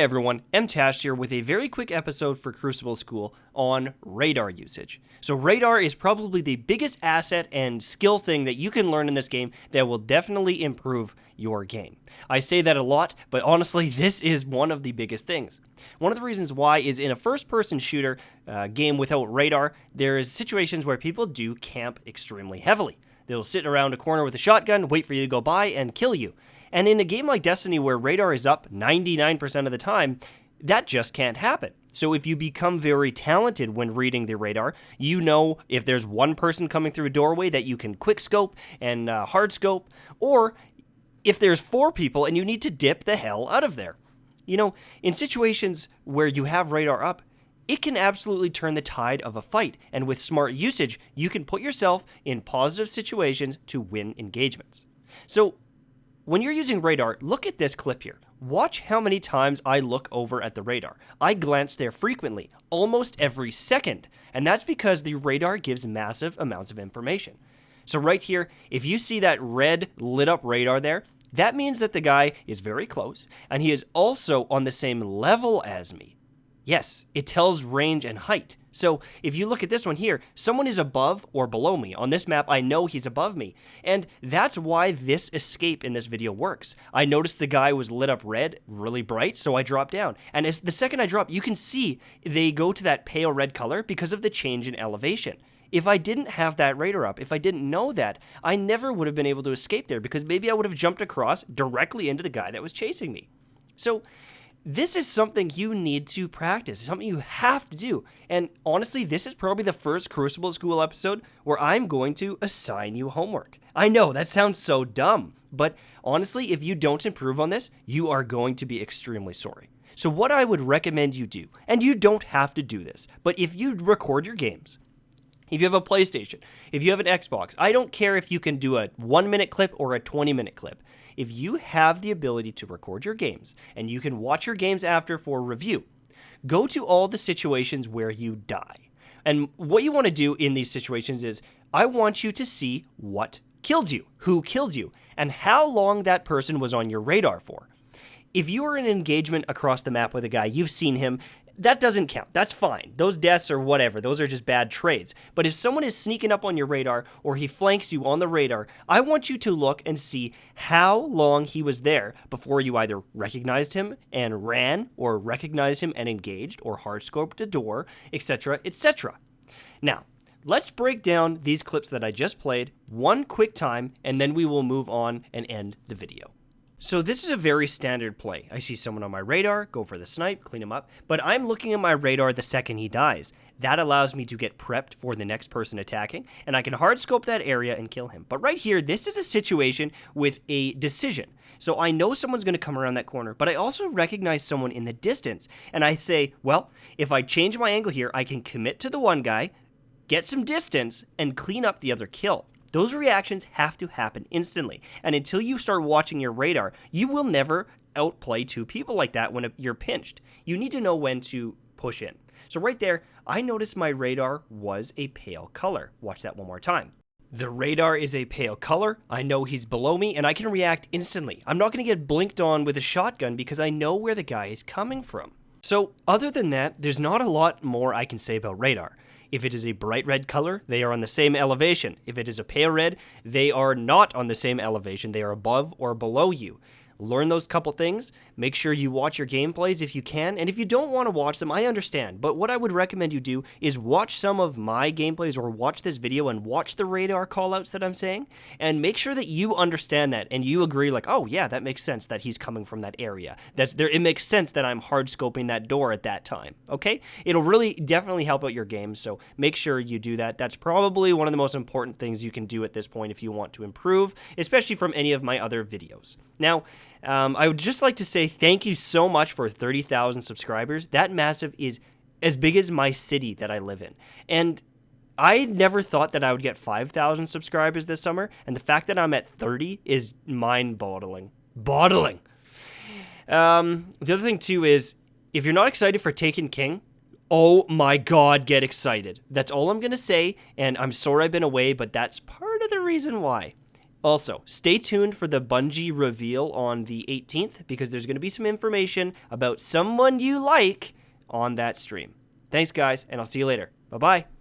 Hey everyone, Mtashed here with a very quick episode for Crucible School on radar usage. So radar is probably the biggest asset and skill thing that you can learn in this game that will definitely improve your game. I say that a lot, but honestly, this is one of the biggest things. One of the reasons why is in a first-person shooter game without radar, there is situations where people do camp extremely heavily. They'll sit around a corner with a shotgun, wait for you to go by, and kill you. And in a game like Destiny where radar is up 99% of the time, that just can't happen. So if you become very talented when reading the radar, you know if there's one person coming through a doorway that you can quick scope and hard scope, or if there's 4 people and you need to dip the hell out of there. You know, in situations where you have radar up, it can absolutely turn the tide of a fight, and with smart usage, you can put yourself in positive situations to win engagements. So when you're using radar, look at this clip here. Watch how many times I look over at the radar. I glance there frequently, almost every second, and that's because the radar gives massive amounts of information. So right here, if you see that red lit up radar there, that means that the guy is very close, and he is also on the same level as me. Yes, it tells range and height. So if you look at this one here, someone is above or below me. On this map, I know he's above me. And that's why this escape in this video works. I noticed the guy was lit up red, really bright, so I dropped down. And as the second I drop, you can see they go to that pale red color because of the change in elevation. If I didn't have that radar up, if I didn't know that, I never would have been able to escape there because maybe I would have jumped across directly into the guy that was chasing me. So this is something you need to practice, something you have to do. And honestly, this is probably the first Crucible School episode where I'm going to assign you homework. I know, that sounds so dumb, but honestly, if you don't improve on this, you are going to be extremely sorry. So what I would recommend you do, and you don't have to do this, but if you record your games, if you have a PlayStation, if you have an Xbox, I don't care if you can do a 1-minute clip or a 20-minute clip. If you have the ability to record your games and you can watch your games after for review, go to all the situations where you die. And what you want to do in these situations is I want you to see what killed you, who killed you, and how long that person was on your radar for. If you are in an engagement across the map with a guy, you've seen him, that doesn't count. That's fine. Those deaths or whatever, those are just bad trades. But if someone is sneaking up on your radar or he flanks you on the radar, I want you to look and see how long he was there before you either recognized him and ran, or recognized him and engaged, or hard scoped a door, etc., etc. Now, let's break down these clips that I just played one quick time, and then we will move on and end the video. So this is a very standard play. I see someone on my radar, go for the snipe, clean him up, but I'm looking at my radar the second he dies. That allows me to get prepped for the next person attacking, and I can hard scope that area and kill him. But right here, this is a situation with a decision. So I know someone's going to come around that corner, but I also recognize someone in the distance, and I say, well, if I change my angle here, I can commit to the one guy, get some distance, and clean up the other kill. Those reactions have to happen instantly, and until you start watching your radar, you will never outplay 2 people like that when you're pinched. You need to know when to push in. So right there, I noticed my radar was a pale color. Watch that one more time. The radar is a pale color, I know he's below me, and I can react instantly. I'm not going to get blinked on with a shotgun because I know where the guy is coming from. So other than that, there's not a lot more I can say about radar. If it is a bright red color, they are on the same elevation. If it is a pale red, they are not on the same elevation. They are above or below you. Learn those couple things. Make sure you watch your gameplays if you can. And if you don't want to watch them, I understand. But what I would recommend you do is watch some of my gameplays or watch this video and watch the radar callouts that I'm saying. And make sure that you understand that and you agree like, oh yeah, that makes sense that he's coming from that area. It makes sense that I'm hard scoping that door at that time. Okay? It'll really definitely help out your game. So make sure you do that. That's probably one of the most important things you can do at this point if you want to improve, especially from any of my other videos. Now, I would just like to say thank you so much for 30,000 subscribers. That massive is as big as my city that I live in. And I never thought that I would get 5,000 subscribers this summer, and the fact that I'm at 30 is mind-boggling. The other thing, too, is if you're not excited for Taken King, oh my god, get excited. That's all I'm going to say, and I'm sorry I've been away, but that's part of the reason why. Also, stay tuned for the Bungie reveal on the 18th because there's going to be some information about someone you like on that stream. Thanks, guys, and I'll see you later. Bye-bye.